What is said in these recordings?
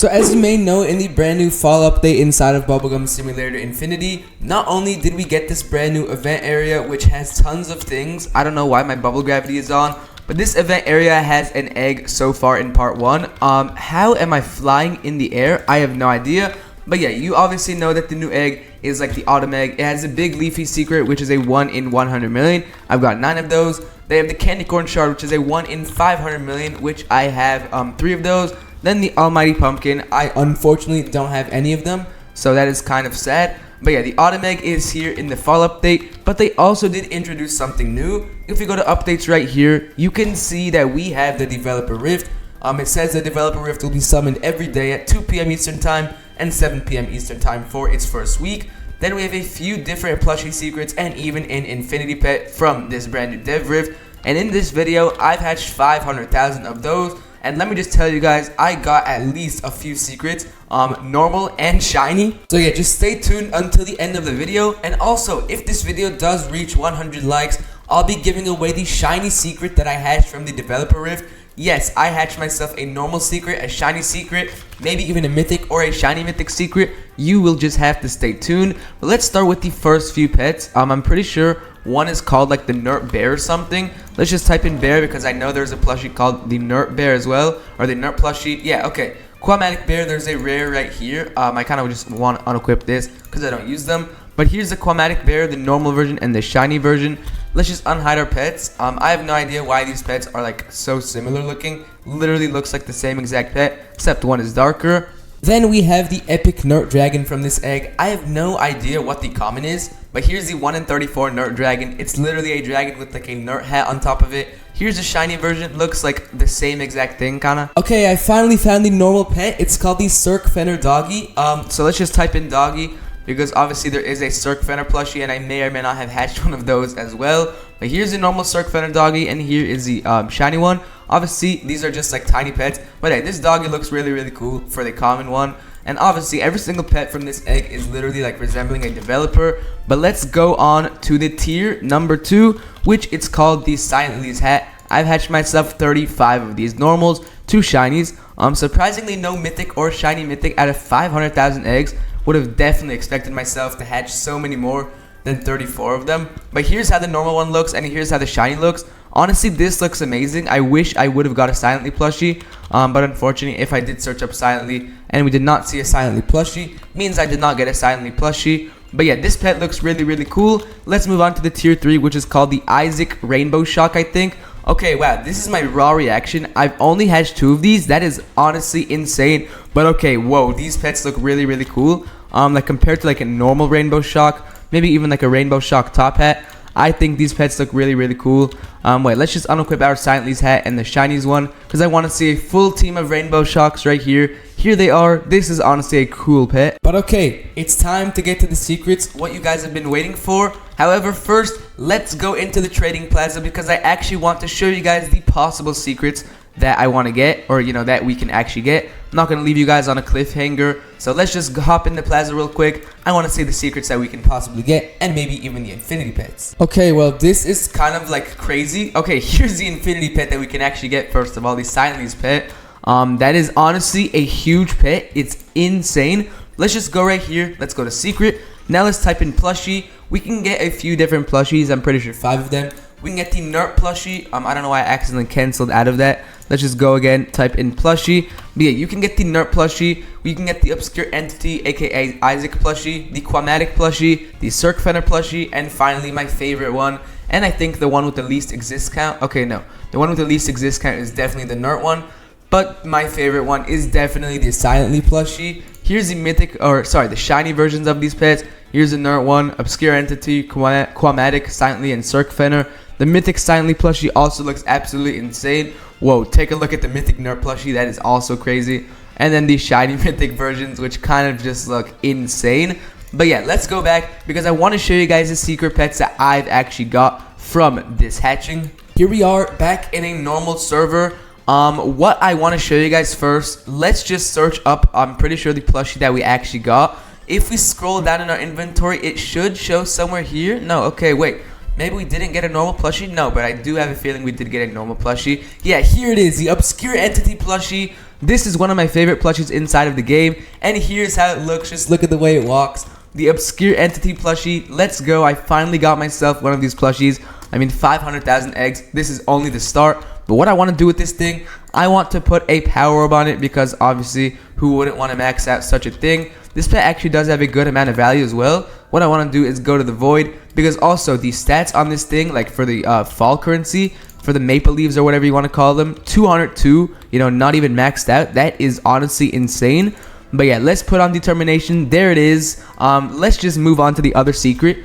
So as you may know, in the brand new fall update inside of Bubblegum Simulator Infinity, not only did we get this brand new event area which has tons of things. I don't know why my bubble gravity is on, but this event area has an egg so far in part 1. How am I flying in the air? I have no idea. But yeah, you obviously know that the new egg is like the autumn egg. It has a big leafy secret, which is a 1 in 100 million. I've got 9 of those. They have the candy corn shard, which is a 1 in 500 million, which I have 3 of those. Then the almighty pumpkin, I unfortunately don't have any of them, so that is kind of sad. But yeah, the autumn egg is here in the fall update, but they also did introduce something new. If we go to updates right here, you can see that we have the developer rift. It says the developer rift will be summoned every day at 2 p.m. Eastern time and 7 p.m. Eastern time for its first week. Then we have a few different plushie secrets and even an infinity pet from this brand new dev rift. And in this video, I've hatched 500,000 of those. And let me just tell you guys, I got at least a few secrets, normal and shiny. So yeah, just stay tuned until the end of the video. And also, if this video does reach 100 likes, I'll be giving away the shiny secret that I hatched from the developer rift. Yes, I hatched myself a normal secret, a shiny secret, maybe even a mythic or a shiny mythic secret. You will just have to stay tuned. But let's start with the first few pets. I'm pretty sure one is called like the Nerd Bear or something. Let's just type in bear because I know there's a plushie called the Nerd Bear as well. Or the Nerd plushie. Yeah, okay. Chromatic Bear, there's a rare right here. I kind of just want to unequip this because I don't use them. But here's the Chromatic Bear, the normal version and the shiny version. Let's just unhide our pets. I have no idea why these pets are like so similar looking. Literally looks like the same exact pet, except one is darker. Then we have the epic Nerd Dragon from this egg. I have no idea what the common is, but here's the 1 in 34 Nerd Dragon. It's literally a dragon with like a nerd hat on top of it. Here's the shiny version. Looks like the same exact thing, kinda. Okay, I finally found the normal pet. It's called the Cirque Fenner Doggy. So let's just type in doggy, because obviously there is a Cirque Fenner plushie, and I may or may not have hatched one of those as well. But here's the normal Cirque Fenner Doggy, and here is the shiny one. Obviously, these are just like tiny pets, but hey, this doggy looks really cool for the common one. And obviously, every single pet from this egg is literally like resembling a developer. But let's go on to the tier number 2, which it's called the Silent Lee's hat. I've hatched myself 35 of these normals, 2 shinies. Surprisingly, no mythic or shiny mythic out of 500,000 eggs. Would have definitely expected myself to hatch so many more than 34 of them. But here's how the normal one looks, and here's how the shiny looks. Honestly, this looks amazing. I wish I would have got a Silently plushie, but unfortunately, if I did search up Silently and we did not see a Silently plushie, means I did not get a Silently plushie. But yeah, this pet looks really cool. Let's move on to the tier 3, which is called the Isaac Rainbow Shock, I think. Okay, wow, this is my raw reaction. I've only hatched 2 of these. That is honestly insane. But okay, whoa, these pets look really cool. Like compared to like a normal Rainbow Shock, maybe even like a Rainbow Shock top hat, I think these pets look really cool. Wait, let's just unequip our Silent Lee's hat and the shinies one, because I want to see a full team of Rainbow Shocks right here. Here they are. This is honestly a cool pet. But okay, it's time to get to the secrets, what you guys have been waiting for. However, first, let's go into the trading plaza, because I actually want to show you guys the possible secrets that I want to get, or you know, that we can actually get. I'm not going to leave you guys on a cliffhanger, so let's just hop in the plaza real quick. I want to see the secrets that we can possibly get, and maybe even the infinity pets. Okay, well, this is kind of like crazy. Okay, here's the infinity pet that we can actually get. First of all, the Silent Lee's pet. That is honestly a huge pet. It's insane. Let's just go right here. Let's go to secret. Now let's type in plushie. We can get a few different plushies. I'm pretty sure 5 of them. We can get the Nerd plushie. I don't know why I accidentally canceled out of that. Let's just go again, type in plushie. But yeah, you can get the Nerd plushie. We can get the Obscure Entity, aka Isaac plushie, the Chromatic plushie, the Cirque Fenner plushie, and finally my favorite one, and I think the one with the least exist count. Okay, no, the one with the least exist count is definitely the Nerd one, but my favorite one is definitely the Silently plushie. Here's the mythic, or sorry, the shiny versions of these pets. Here's the Nerd one, Obscure Entity, Chromatic, Silently, and Cirque Fenner. The mythic Silently plushie also looks absolutely insane. Whoa, take a look at the mythic Nerd plushie. That is also crazy. And then these shiny mythic versions, which kind of just look insane. But yeah, let's go back, because I want to show you guys the secret pets that I've actually got from this hatching. Here we are back in a normal server. What I want to show you guys first, let's just search up, I'm pretty sure, the plushie that we actually got. If we scroll down in our inventory, it should show somewhere here. No, okay, wait. Maybe we didn't get a normal plushie? No, but I do have a feeling we did get a normal plushie. Yeah, here it is, the Obscure Entity plushie. This is one of my favorite plushies inside of the game, and here's how it looks. Just look at the way it walks. The obscure entity plushie. Let's go. I finally got myself one of these plushies. I mean, 500,000 eggs. This is only the start. But what I want to do with this thing, I want to put a power up on it, because obviously, who wouldn't want to max out such a thing? This pet actually does have a good amount of value as well. What I want to do is go to the void, because also the stats on this thing, like for the fall currency, for the maple leaves or whatever you want to call them, 202, you know, not even maxed out. That is honestly insane. But yeah, let's put on determination. There it is. Let's just move on to the other secret,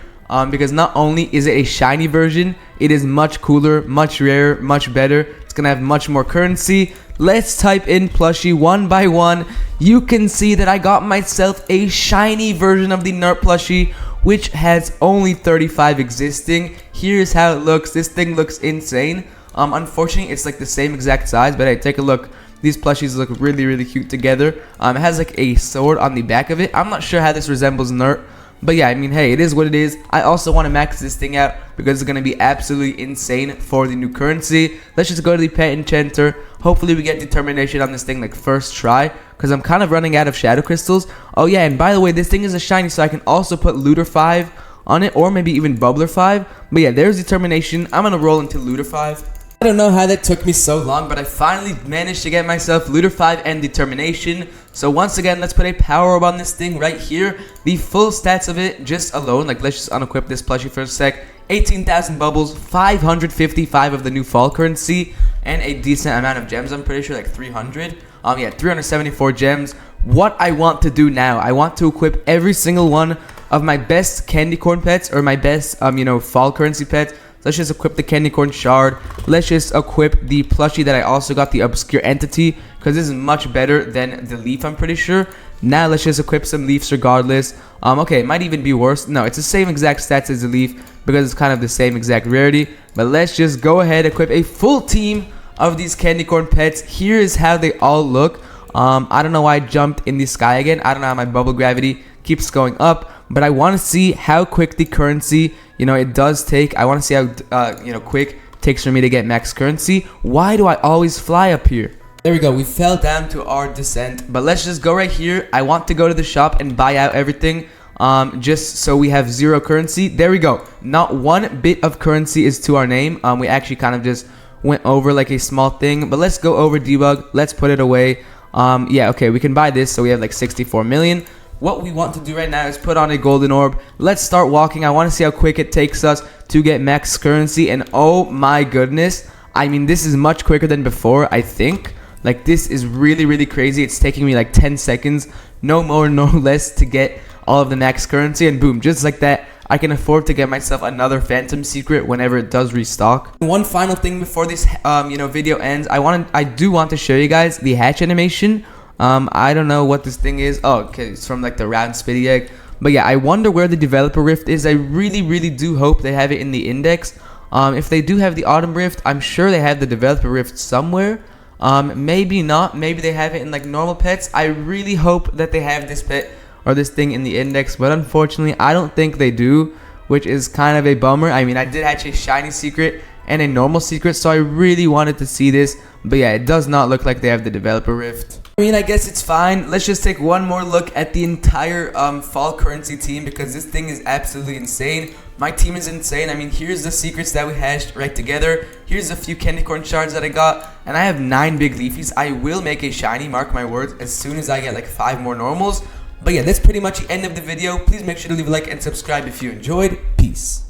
because not only is it a shiny version, it is much cooler, much rarer, much better. It's gonna have much more currency. Let's type in plushie one by one. You can see that I got myself a shiny version of the NERP plushie, which has only 35 existing. Here's how it looks. This thing looks insane. Unfortunately, it's like the same exact size, but hey, take a look. These plushies look really, really cute together. It has like a sword on the back of it. I'm not sure how this resembles NERP, but yeah, I mean, hey, it is what it is. I also want to max this thing out because it's going to be absolutely insane for the new currency. Let's just go to the pet enchanter. Hopefully we get determination on this thing like first try, because I'm kind of running out of shadow crystals. Oh yeah, and by the way, this thing is a shiny, so I can also put looter 5 on it, or maybe even bubbler 5. But yeah, there's determination. I'm going to roll into looter 5. I don't know how that took me so long, but I finally managed to get myself looter 5 and determination. So once again, let's put a power up on this thing right here. The full stats of it just alone, like let's just unequip this plushie for a sec. 18,000 bubbles, 555 of the new fall currency, and a decent amount of gems. I'm pretty sure like 300. Yeah, 374 gems. What I want to do now, I want to equip every single one of my best candy corn pets, or my best fall currency pets. Let's just equip the candy corn shard. Let's just equip the plushie that I also got, the obscure entity, because this is much better than the leaf, I'm pretty sure. Now let's just equip some leaves regardless. Okay, it might even be worse. No, it's the same exact stats as the leaf, because it's kind of the same exact rarity. But let's just go ahead, equip a full team of these candy corn pets. Here is how they all look. I don't know why I jumped in the sky again. I don't know how my bubble gravity keeps going up, but I want to see how quick the currency, it does take. I want to see how quick it takes for me to get max currency. Why do I always fly up here? There we go. We fell down to our descent, but let's just go right here. I want to go to the shop and buy out everything, just so we have 0 currency. There we go. Not one bit of currency is to our name. We actually kind of just went over like a small thing, but let's go over debug. Let's put it away. Yeah, okay, we can buy this, so we have like 64 million. What we want to do right now is put on a golden orb. Let's start walking. I want to see how quick it takes us to get max currency, and oh my goodness, I mean, this is much quicker than before, I think. Like, this is really, really crazy. It's taking me like 10 seconds, no more, no less, to get all of the max currency, and boom, just like that, I can afford to get myself another phantom secret whenever it does restock. One final thing before this video ends, I do want to show you guys the hatch animation. I don't know what this thing is. Oh, okay, it's from like the round spitty egg. But yeah, I wonder where the developer rift is. I really, really do hope they have it in the index. If they do have the autumn rift, I'm sure they have the developer rift somewhere. Maybe not. Maybe they have it in like normal pets. I really hope that they have this pet or this thing in the index, but unfortunately I don't think they do, which is kind of a bummer. I mean, I did hatch a shiny secret and a normal secret, so I really wanted to see this, but yeah, it does not look like they have the developer rift. I mean, I guess it's fine. Let's just take one more look at the entire fall currency team, because this thing is absolutely insane. My team is insane. I mean, here's the secrets that we hashed right together. Here's a few candy corn shards that I got, and I have 9 big leafies. I will make a shiny, mark my words, as soon as I get like 5 more normals. But yeah, that's pretty much the end of the video. Please make sure to leave a like and subscribe if you enjoyed. Peace.